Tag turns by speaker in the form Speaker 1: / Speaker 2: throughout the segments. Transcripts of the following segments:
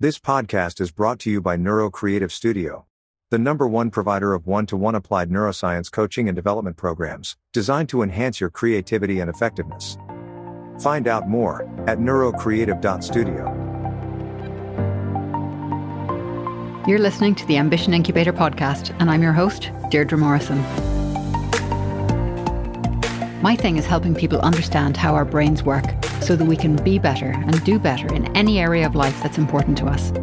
Speaker 1: This podcast is brought to you by Neuro Creative Studio, the #1 provider of one-to-one applied neuroscience coaching and development programs, designed to enhance your creativity and effectiveness. Find out more at neurocreative.studio.
Speaker 2: You're listening to the Ambition Incubator podcast, and I'm your host, Deirdre Morrison. My thing is helping people understand how our brains work so that we can be better and do better in any area of life that's important to us.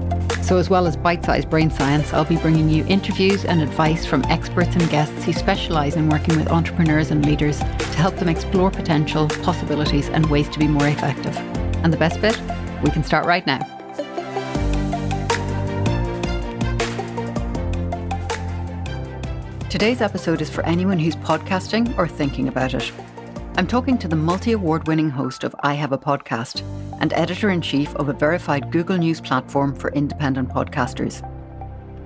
Speaker 2: So as well as bite-sized brain science, I'll be bringing you interviews and advice from experts and guests who specialise in working with entrepreneurs and leaders to help them explore potential, possibilities and ways to be more effective. And the best bit? We can start right now. Today's episode is for anyone who's podcasting or thinking about it. I'm talking to the multi-award-winning host of I Have a Podcast and editor-in-chief of a verified Google News platform for independent podcasters.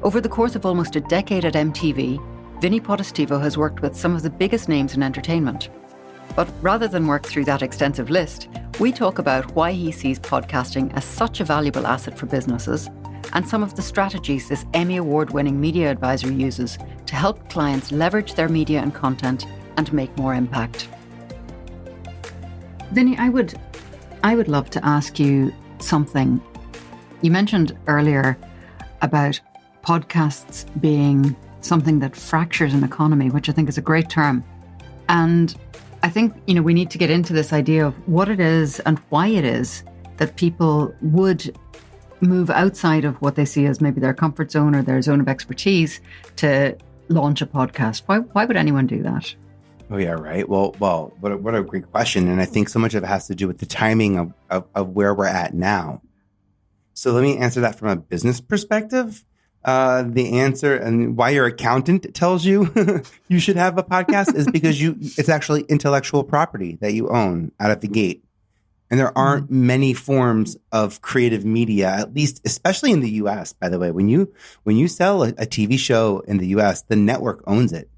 Speaker 2: Over the course of almost a decade at MTV, Vinnie Potestivo has worked with some of the biggest names in entertainment. But rather than work through that extensive list, we talk about why he sees podcasting as such a valuable asset for businesses and some of the strategies this Emmy Award-winning media advisor uses to help clients leverage their media and content and make more impact. Vinnie, I would love to ask you something. You mentioned earlier about podcasts being something that fractures an economy, which I think is a great term. And I think, we need to get into this idea of what it is and why it is that people would move outside of what they see as maybe their comfort zone or their zone of expertise to launch a podcast. Why would anyone do that?
Speaker 3: Oh, yeah, right. Well, what a great question. And I think so much of it has to do with the timing of where we're at now. So let me answer that from a business perspective. The answer and why your accountant tells you you should have a podcast is because it's actually intellectual property that you own out of the gate. And there aren't many forms of creative media, at least, especially in the U.S., by the way. When you sell a TV show in the U.S., the network owns it.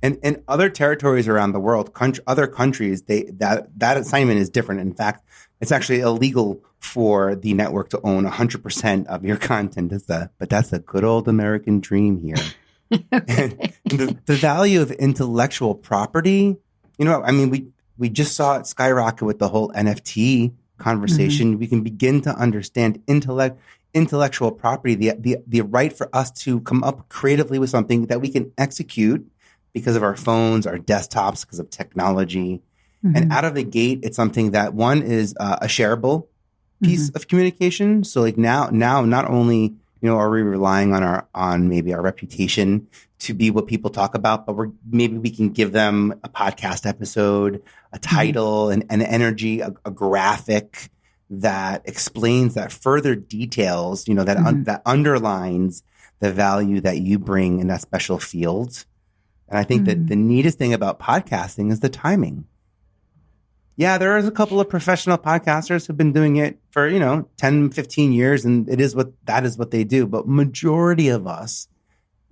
Speaker 3: And in other territories around the world, other countries, that assignment is different. In fact, it's actually illegal for the network to own 100% of your content. But that's a good old American dream here. And the value of intellectual property, we just saw it skyrocket with the whole NFT conversation. Mm-hmm. We can begin to understand intellectual property, the right for us to come up creatively with something that we can execute because of our phones, our desktops, because of technology. Mm-hmm. And out of the gate, it's something that one is a shareable piece of communication. So like now, not only are we relying on maybe our reputation to be what people talk about, but maybe we can give them a podcast episode, a title, an energy, a graphic that explains, that further details, that underlines the value that you bring in that special field. And I think that the neatest thing about podcasting is the timing. Yeah, there is a couple of professional podcasters who've been doing it for, 10, 15 years, and that is what they do. But majority of us,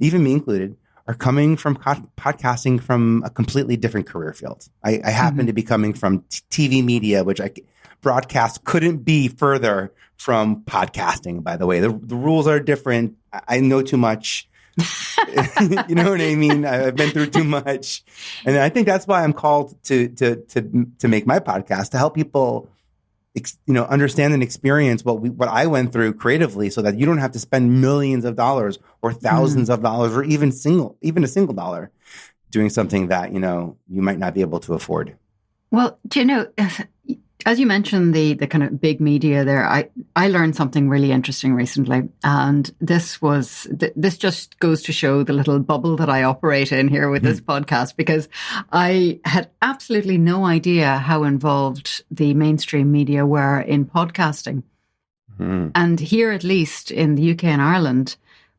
Speaker 3: even me included, are coming from podcasting from a completely different career field. I happen to be coming from TV media, which broadcast couldn't be further from podcasting, by the way. The rules are different. I know too much. You know what I mean? I've been through too much. And I think that's why I'm called to make my podcast, to help people, understand and experience what I went through creatively, so that you don't have to spend millions of dollars or thousands of dollars or even a single dollar doing something that, you might not be able to afford.
Speaker 2: Well, as you mentioned, the kind of big media there, I learned something really interesting recently. And this just goes to show the little bubble that I operate in here with this podcast, because I had absolutely no idea how involved the mainstream media were in podcasting. And here, at least in the UK and Ireland,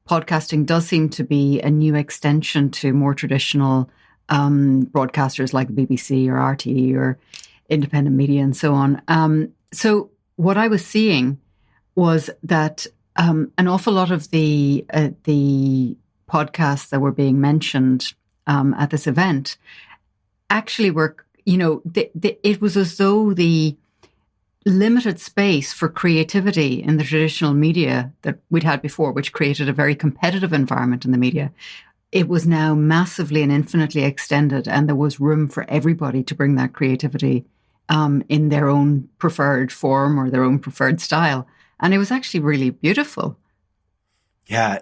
Speaker 2: podcasting does seem to be a new extension to more traditional broadcasters like the BBC or RTE or independent media and so on. So what I was seeing was that an awful lot of the podcasts that were being mentioned at this event actually were, it was as though the limited space for creativity in the traditional media that we'd had before, which created a very competitive environment in the media, it was now massively and infinitely extended, and there was room for everybody to bring that creativity in their own preferred form or their own preferred style. And it was actually really beautiful.
Speaker 3: Yeah.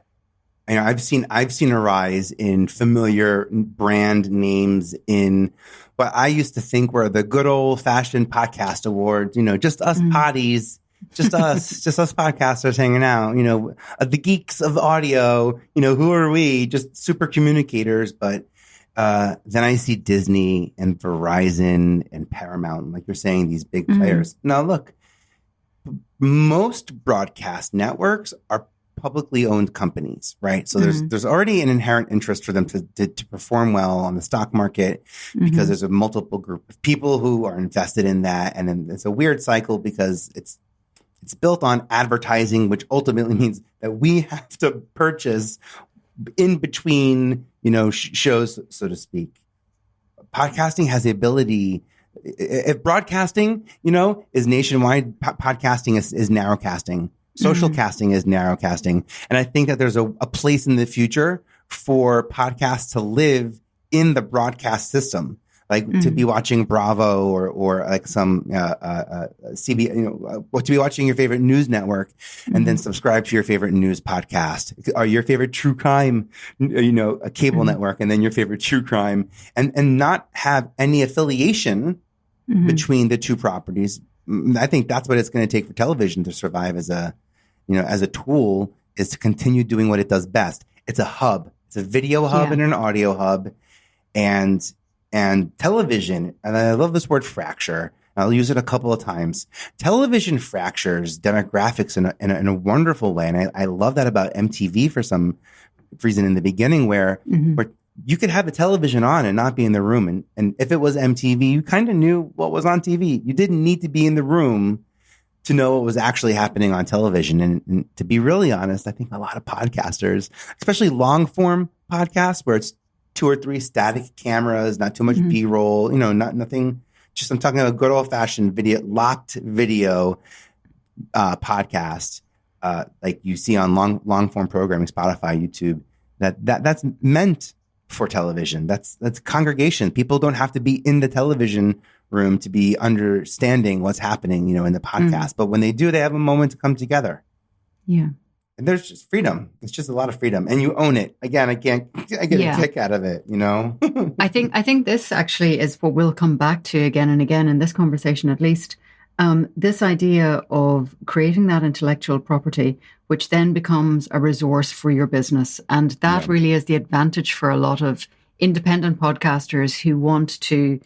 Speaker 3: I've seen a rise in familiar brand names in what I used to think were the good old fashioned podcast awards, just us potties, just us podcasters hanging out, the geeks of audio, who are we? Just super communicators. But then I see Disney and Verizon and Paramount, like you're saying, these big players. Now, look, most broadcast networks are publicly owned companies, right? So there's already an inherent interest for them to perform well on the stock market because there's a multiple group of people who are invested in that. And then it's a weird cycle because it's built on advertising, which ultimately means that we have to purchase in between, shows, so to speak. Podcasting has the ability. If broadcasting, is nationwide, podcasting is narrowcasting. Social casting is narrowcasting. And I think that there's a place in the future for podcasts to live in the broadcast system, like to be watching Bravo or like some CB, to be watching your favorite news network and then subscribe to your favorite news podcast or your favorite true crime, a cable network, and then your favorite true crime and not have any affiliation between the two properties. I think that's what it's going to take for television to survive as a tool, is to continue doing what it does best. It's a hub. It's a video hub and an audio hub, and television. And I love this word fracture. I'll use it a couple of times. Television fractures demographics in a wonderful way. And I love that about MTV for some reason in the beginning where you could have a television on and not be in the room. And if it was MTV, you kind of knew what was on TV. You didn't need to be in the room to know what was actually happening on television. And to be really honest, I think a lot of podcasters, especially long form podcasts where it's 2 or 3 static cameras, not too much B-roll, nothing, just I'm talking about good old fashioned locked video podcast, like you see on long form programming, Spotify, YouTube, that's meant for television. That's congregation. People don't have to be in the television room to be understanding what's happening, in the podcast. But when they do, they have a moment to come together.
Speaker 2: Yeah.
Speaker 3: And there's just freedom. It's just a lot of freedom. And you own it. Again, I get a kick out of it, I
Speaker 2: think this actually is what we'll come back to again and again in this conversation, at least. This idea of creating that intellectual property, which then becomes a resource for your business. And that really is the advantage for a lot of independent podcasters who want to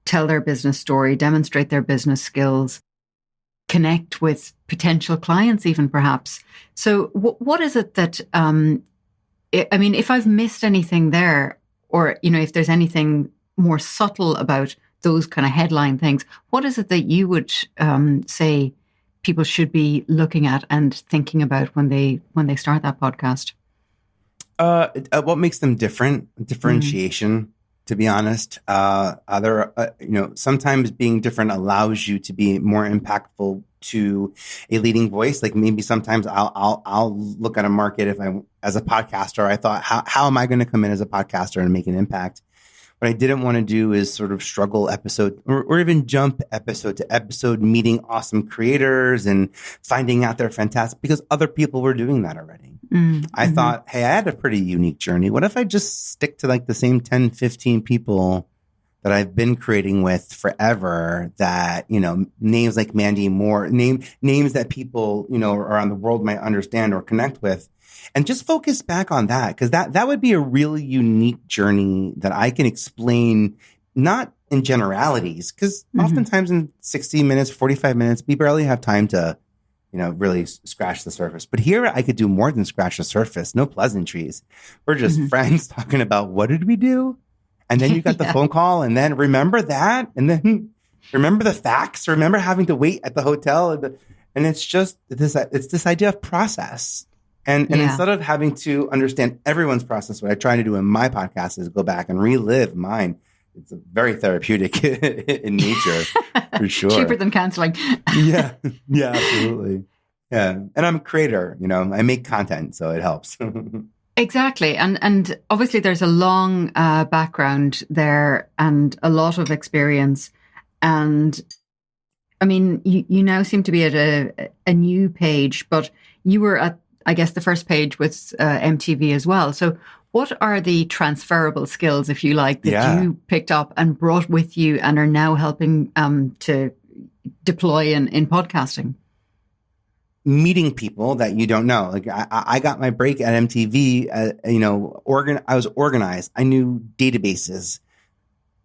Speaker 2: tell their business story, demonstrate their business skills, connect with potential clients even perhaps. So what is it that, if I've missed anything there, or, if there's anything more subtle about those kind of headline things, what is it that you would say people should be looking at and thinking about when they start that podcast?
Speaker 3: What makes them different? Differentiation. To be honest, sometimes being different allows you to be more impactful to a leading voice. Like maybe sometimes I'll look at a market as a podcaster, I thought, how am I going to come in as a podcaster and make an impact? What I didn't want to do is sort of struggle episode or even jump episode to episode, meeting awesome creators and finding out they're fantastic because other people were doing that already. I thought, hey, I had a pretty unique journey. What if I just stick to like the same 10, 15 people that I've been creating with forever that, names like Mandy Moore, names that people, around the world might understand or connect with, and just focus back on that. Cause that would be a really unique journey that I can explain, not in generalities. Cause oftentimes in 60 minutes, 45 minutes, we barely have time to, really scratch the surface. But here I could do more than scratch the surface. No pleasantries. We're just friends talking about what did we do? And then you got the phone call and then remember that. And then remember the facts, remember having to wait at the hotel. And it's just this idea of process. And instead of having to understand everyone's process, what I try to do in my podcast is go back and relive mine. it's very therapeutic in nature, for sure.
Speaker 2: Cheaper than counseling.
Speaker 3: Yeah, absolutely. Yeah, and I'm a creator. I make content, so it helps.
Speaker 2: Exactly. And obviously there's a long background there and a lot of experience. And I mean, you now seem to be at a new page, but you were at, I guess, the first page with MTV as well. So what are the transferable skills, if you like, that you picked up and brought with you and are now helping to deploy in podcasting?
Speaker 3: Meeting people that you don't know. Like I got my break at MTV. I was organized. I knew databases.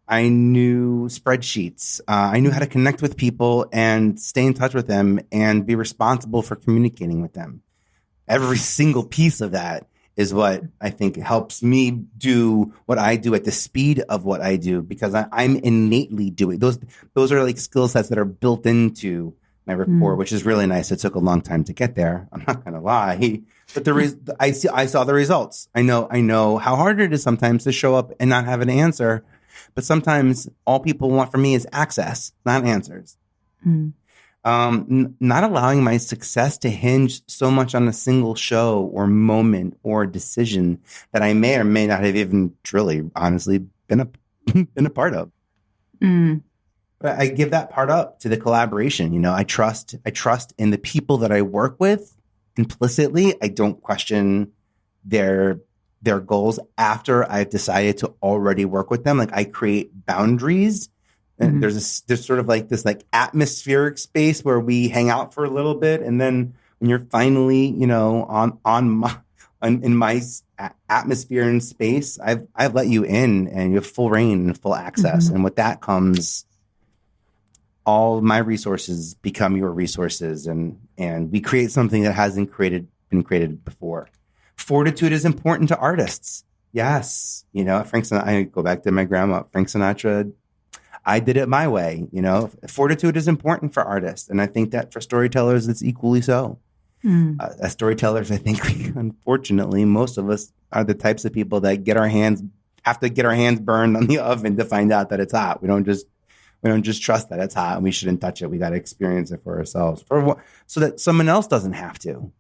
Speaker 3: I knew spreadsheets. I knew how to connect with people and stay in touch with them and be responsible for communicating with them. Every single piece of that is what I think helps me do what I do at the speed of what I do, because I'm innately doing those. Those are like skill sets that are built into my rapport, which is really nice. It took a long time to get there. I'm not going to lie, but I saw the results. I know how hard it is sometimes to show up and not have an answer, but sometimes all people want from me is access, not answers. Not allowing my success to hinge so much on a single show or moment or decision that I may or may not have even truly, honestly, been a part of. But I give that part up to the collaboration. I trust in the people that I work with implicitly. I don't question their goals after I've decided to already work with them. Like I create boundaries. And there's sort of like this like atmospheric space where we hang out for a little bit, and then when you're finally in my atmosphere and space, I've let you in, and you have full reign and full access, and with that comes all my resources become your resources, and we create something that hasn't been created before. Fortitude is important to artists. Yes, Frank Sinatra. I go back to my grandma, Frank Sinatra. I did it my way. Fortitude is important for artists. And I think that for storytellers, it's equally so. As storytellers, I think unfortunately, most of us are the types of people that have to get our hands burned on the oven to find out that it's hot. We don't just trust that it's hot and we shouldn't touch it. We got to experience it for ourselves so that someone else doesn't have to,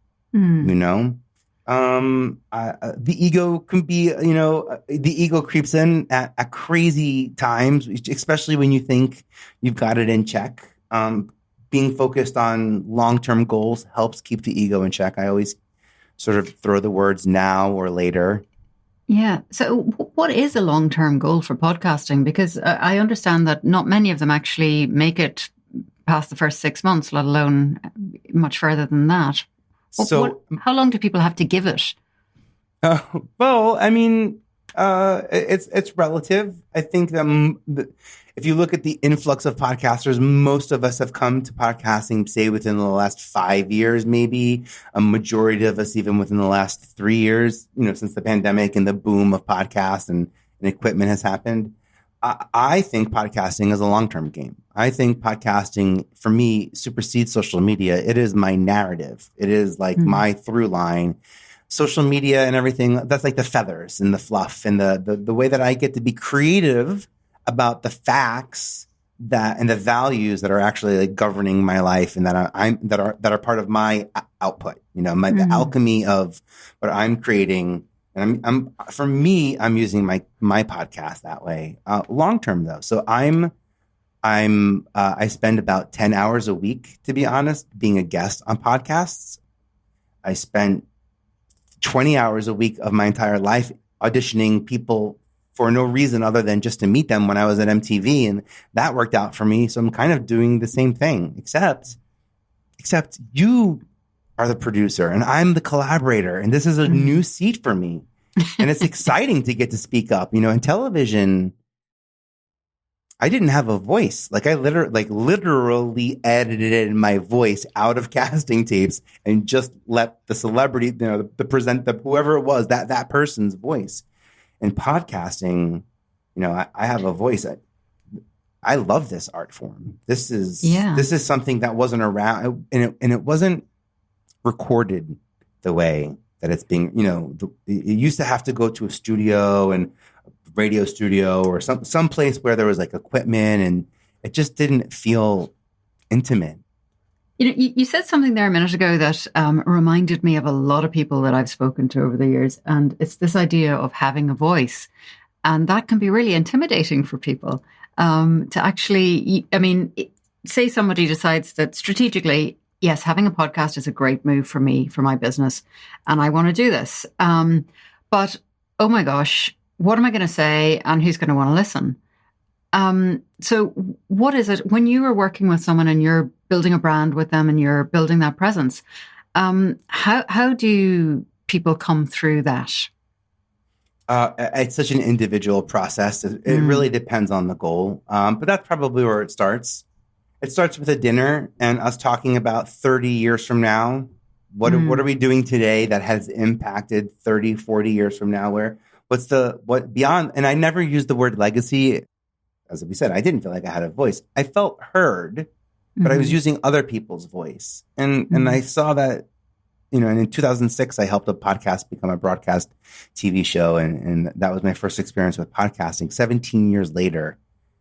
Speaker 3: the ego can be, the ego creeps in at crazy times, especially when you think you've got it in check. Being focused on long-term goals helps keep the ego in check. I always sort of throw the words now or later.
Speaker 2: Yeah. So what is a long-term goal for podcasting? Because I understand that not many of them actually make it past the first 6 months, let alone much further than that. How long do people have to give it?
Speaker 3: Well, I mean, it's relative. I think that if you look at the influx of podcasters, most of us have come to podcasting, say, within the last 5 years, maybe. A majority of us even within the last 3 years, since the pandemic and the boom of podcasts and equipment has happened. I think podcasting is a long-term game. I think podcasting, for me, supersedes social media. It is my narrative. It is like my through line. Social media and everything, that's like the feathers and the fluff and the way that I get to be creative about the facts and the values that are actually like governing my life and that are part of my output. The alchemy of what I'm creating. And I'm using my podcast that way. Long term though, so I spend about 10 hours a week, to be honest, being a guest on podcasts. I spent 20 hours a week of my entire life auditioning people for no reason other than just to meet them when I was at MTV, and that worked out for me. So I'm kind of doing the same thing, except you are the producer and I'm the collaborator, and this is a new seat for me. And it's exciting to get to speak up. In television, I didn't have a voice. Like I literally edited my voice out of casting tapes and just let the celebrity, whoever it was, that person's voice. In podcasting, I have a voice. I love this art form. This is something that wasn't around, and it wasn't recorded the way that it's being, it used to have to go to a studio and radio studio or some place where there was like equipment, and it just didn't feel intimate.
Speaker 2: You said something there a minute ago that reminded me of a lot of people that I've spoken to over the years. And it's this idea of having a voice. And that can be really intimidating for people to actually, say somebody decides that strategically, yes, having a podcast is a great move for me, for my business, and I want to do this. But, oh my gosh, what am I going to say and who's going to want to listen? So what is it when you are working with someone and you're building a brand with them and you're building that presence? How do people come through that?
Speaker 3: It's such an individual process. It really depends on the goal. But that's probably where it starts. It starts with a dinner and us talking about 30 years from now. What are we doing today that has impacted 30, 40 years from now? What beyond? And I never used the word legacy. As we said, I didn't feel like I had a voice. I felt heard, but I was using other people's voice. And I saw that, and in 2006, I helped a podcast become a broadcast TV show. And that was my first experience with podcasting. 17 years later,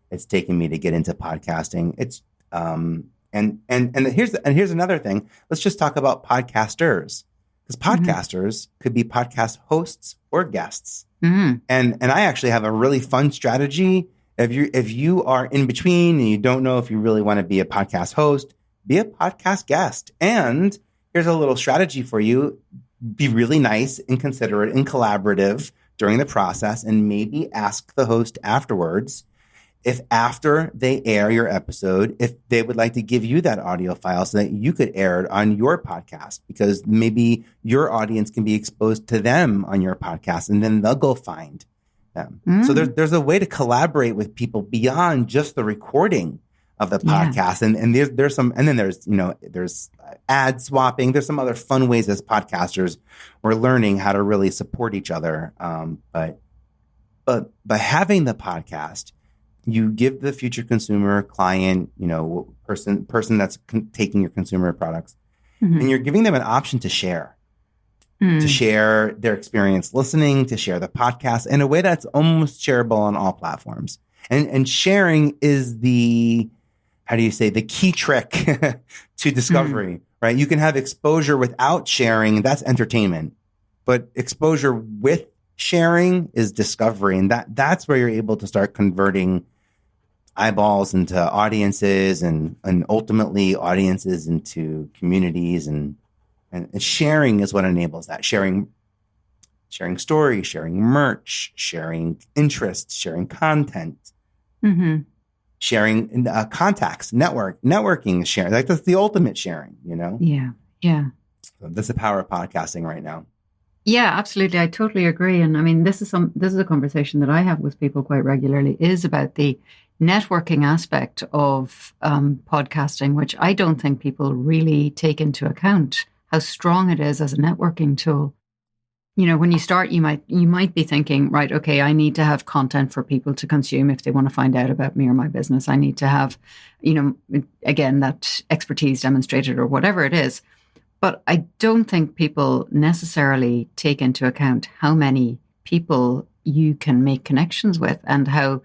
Speaker 3: it's taken me to get into podcasting. It's, and here's another thing. Let's just talk about podcasters, because podcasters could be podcast hosts or guests. And I actually have a really fun strategy. If you are in between and you don't know if you really want to be a podcast host, be a podcast guest. And here's a little strategy for you. Be really nice and considerate and collaborative during the process, and maybe ask the host afterwards if after they air your episode, if they would like to give you that audio file so that you could air it on your podcast, because maybe your audience can be exposed to them on your podcast and then they'll go find them. So there's a way to collaborate with people beyond just the recording of the podcast. And there's some, and then there's ad swapping. There's some other fun ways as podcasters we're learning how to really support each other. But by having the podcast, you give the future consumer, client, person that's taking your consumer products, and you're giving them an option to share. To share their experience listening, to share the podcast in a way that's almost shareable on all platforms. And sharing is the key trick to discovery, right? You can have exposure without sharing. That's entertainment. But exposure with sharing is discovery. And that's where you're able to start converting eyeballs into audiences and ultimately audiences into communities, and sharing is what enables that. Sharing stories, sharing merch, sharing interests, sharing content, sharing contacts, networking, sharing. Like that's the ultimate sharing,
Speaker 2: Yeah. Yeah.
Speaker 3: So that's the power of podcasting right now.
Speaker 2: Yeah, absolutely. I totally agree. And I mean, this is a conversation that I have with people quite regularly, is about the networking aspect of podcasting, which I don't think people really take into account how strong it is as a networking tool. When you start, you might be thinking, right, okay, I need to have content for people to consume if they want to find out about me or my business. I need to have, again, that expertise demonstrated or whatever it is. But I don't think people necessarily take into account how many people you can make connections with and how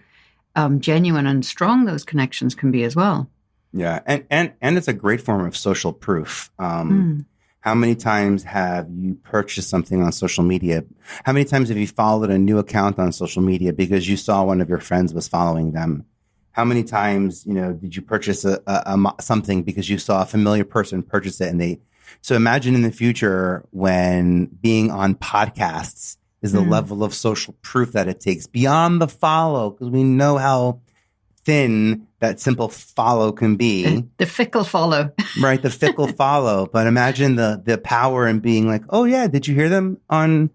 Speaker 2: genuine and strong those connections can be as well.
Speaker 3: Yeah, and it's a great form of social proof. How many times have you purchased something on social media? How many times have you followed a new account on social media because you saw one of your friends was following them? How many times, did you purchase something because you saw a familiar person purchase it? So imagine in the future when being on podcasts is the level of social proof that it takes beyond the follow, because we know how thin that simple follow can be.
Speaker 2: The fickle follow. Right,
Speaker 3: the fickle follow. But imagine the power in being like, oh yeah, did you hear them on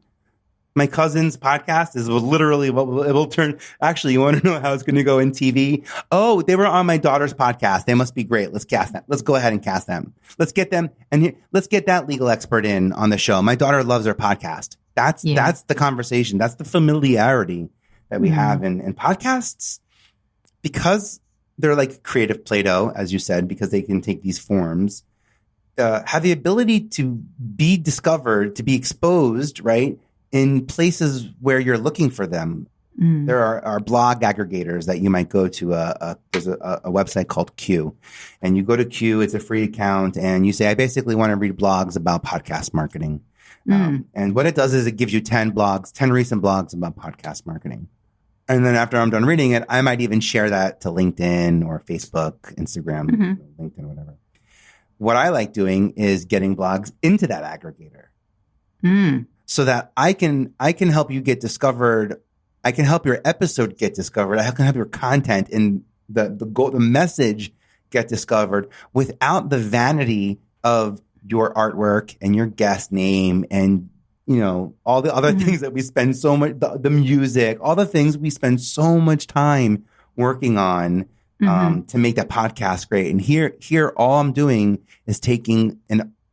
Speaker 3: my cousin's podcast? Is literally what it will turn. Actually, you want to know how it's going to go in TV? Oh, they were on my daughter's podcast. They must be great. Let's cast them. Let's go ahead and cast them. Let's get them. And let's get that legal expert in on the show. My daughter loves her podcast. That's the conversation. That's the familiarity that we have in podcasts, because they're like creative Play-Doh, as you said, because they can take these forms, have the ability to be discovered, to be exposed, right, in places where you're looking for them. There are blog aggregators that you might go to. There's a website called Q, and you go to Q. It's a free account, and you say, I basically want to read blogs about podcast marketing. And what it does is it gives you 10 recent blogs about podcast marketing. And then after I'm done reading it, I might even share that to LinkedIn or Facebook, Instagram, LinkedIn, whatever. What I like doing is getting blogs into that aggregator so that I can help you get discovered. I can help your episode get discovered. I can help your content and the message get discovered without the vanity of your artwork and your guest name and, all the other things that we spend so much, the music, all the things we spend so much time working on to make that podcast great. And here, all I'm doing is taking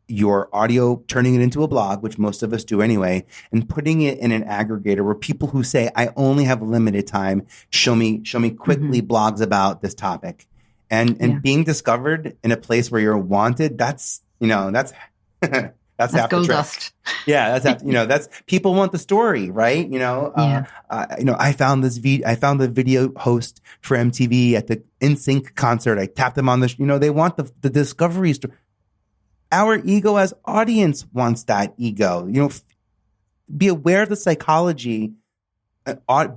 Speaker 3: your audio, turning it into a blog, which most of us do anyway, and putting it in an aggregator where people who say, I only have limited time, show me quickly blogs about this topic. And being discovered in a place where you're wanted, that's half
Speaker 2: gold
Speaker 3: the trick.
Speaker 2: Dust.
Speaker 3: Yeah, that's people want the story, right? I found the video host for MTV at the NSYNC concert. I tapped them on they want the discovery story. Our ego as audience wants that ego. Be aware of the psychology,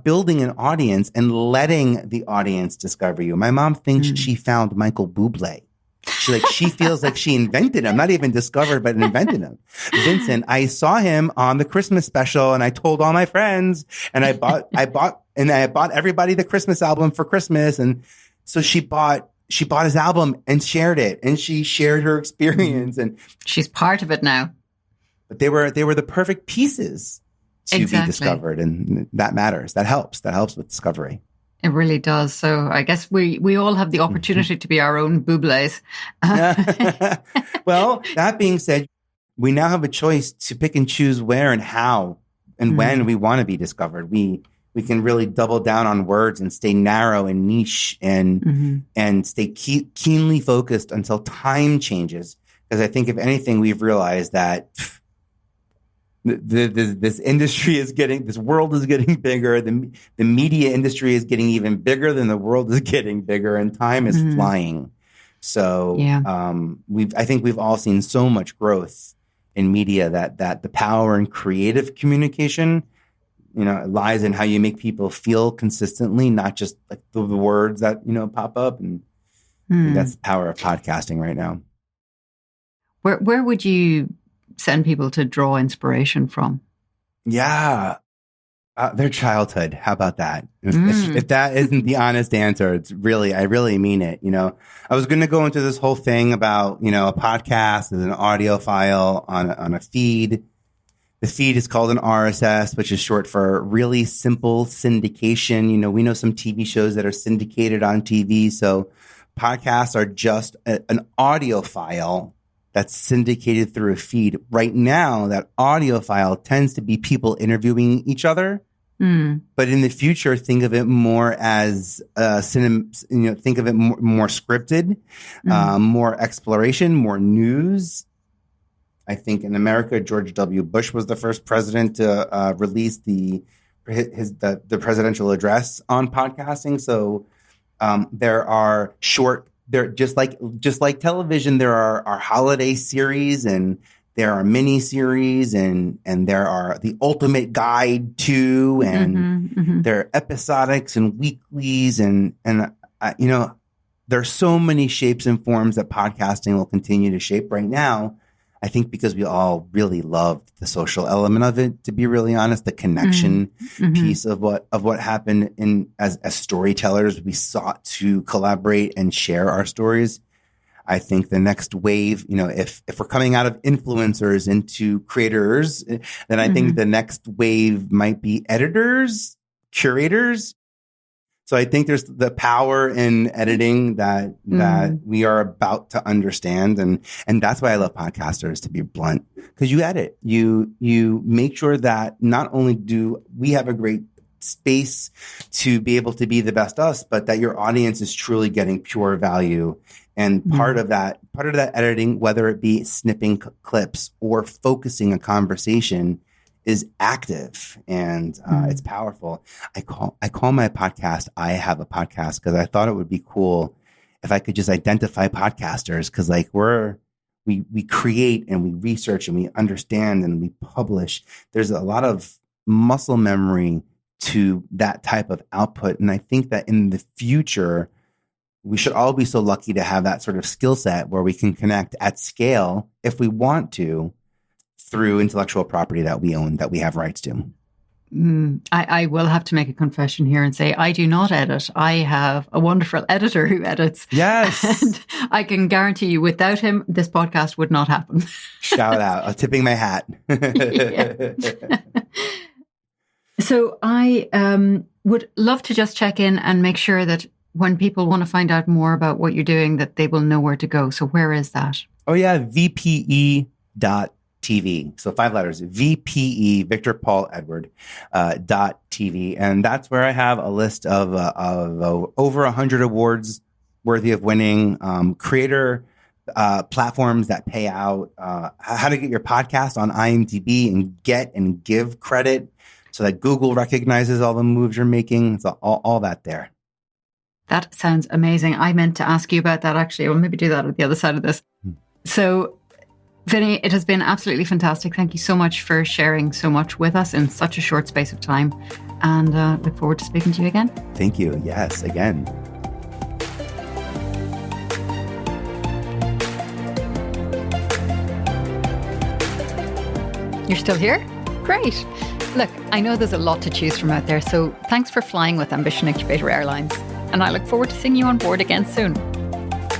Speaker 3: building an audience and letting the audience discover you. My mom thinks she found Michael Bublé. She feels like she invented him, not even discovered, but invented him. Vincent, I saw him on the Christmas special and I told all my friends and I bought everybody the Christmas album for Christmas. And so she bought his album and shared it, and she shared her experience, and
Speaker 2: she's part of it now.
Speaker 3: But they were the perfect pieces to be discovered, and that matters. That helps with discovery.
Speaker 2: It really does. So I guess we all have the opportunity to be our own Bublés.
Speaker 3: Well, that being said, we now have a choice to pick and choose where and how and when we want to be discovered. We can really double down on words and stay narrow and niche and stay keenly focused until time changes. Because I think, if anything, we've realized that this industry this world is getting bigger. The media industry is getting even bigger than the world is getting bigger, and time is flying. So I think we've all seen so much growth in media that the power in creative communication, lies in how you make people feel consistently, not just like the words that, pop up. And I think that's the power of podcasting right now.
Speaker 2: Where would you send people to draw inspiration from?
Speaker 3: Yeah. Their childhood. How about that? If that isn't the honest answer, I really mean it. I was going to go into this whole thing about, a podcast is an audio file on a feed. The feed is called an RSS, which is short for really simple syndication. We know some TV shows that are syndicated on TV. So podcasts are just an audio file that's syndicated through a feed. Right now, that audio file tends to be people interviewing each other. But in the future, think of it more as think of it more scripted, more exploration, more news. I think in America, George W. Bush was the first president to release the presidential address on podcasting. So there are just like television, there are holiday series, and there are mini series, and there are the ultimate guide to, and there are episodics and weeklies, and there are so many shapes and forms that podcasting will continue to shape. Right now, I think because we all really loved the social element of it, to be really honest, the connection piece of what happened as storytellers, we sought to collaborate and share our stories. I think the next wave, if we're coming out of influencers into creators, then I think the next wave might be editors, curators. So I think there's the power in editing that we are about to understand, and that's why I love podcasters, to be blunt, because you edit, you make sure that not only do we have a great space to be able to be the best us, but that your audience is truly getting pure value. And part of that editing, whether it be snipping clips or focusing a conversation, is active and it's powerful. I call my podcast I Have a Podcast because I thought it would be cool if I could just identify podcasters, because like we create and we research and we understand and we publish. There's a lot of muscle memory to that type of output. And I think that in the future, we should all be so lucky to have that sort of skill set where we can connect at scale if we want to through intellectual property that we own, that we have rights to.
Speaker 2: I will have to make a confession here and say I do not edit. I have a wonderful editor who edits.
Speaker 3: Yes.
Speaker 2: And I can guarantee you without him, this podcast would not happen.
Speaker 3: Shout out. I'm tipping my hat.
Speaker 2: So I would love to just check in and make sure that when people want to find out more about what you're doing, that they will know where to go. So where is that?
Speaker 3: Oh, yeah. VPE.TV. So 5 letters, VPE, Victor Paul Edward, .TV. And that's where I have a list of over 100 awards worthy of winning, creator platforms that pay out, how to get your podcast on IMDb and get and give credit so that Google recognizes all the moves you're making. It's all that there.
Speaker 2: That sounds amazing. I meant to ask you about that, actually. We'll maybe do that at the other side of this. So, Vinnie, it has been absolutely fantastic. Thank you so much for sharing so much with us in such a short space of time. And look forward to speaking to you again.
Speaker 3: Thank you. Yes, again.
Speaker 2: You're still here? Great. Look, I know there's a lot to choose from out there, so thanks for flying with Ambition Incubator Airlines. And I look forward to seeing you on board again soon.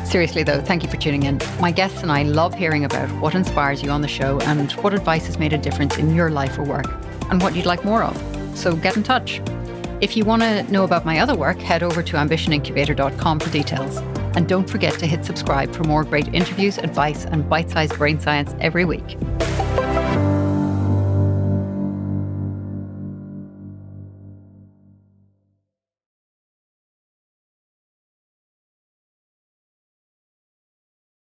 Speaker 2: Seriously though, thank you for tuning in. My guests and I love hearing about what inspires you on the show and what advice has made a difference in your life or work and what you'd like more of. So get in touch. If you want to know about my other work, head over to ambitionincubator.com for details. And don't forget to hit subscribe for more great interviews, advice and bite-sized brain science every week.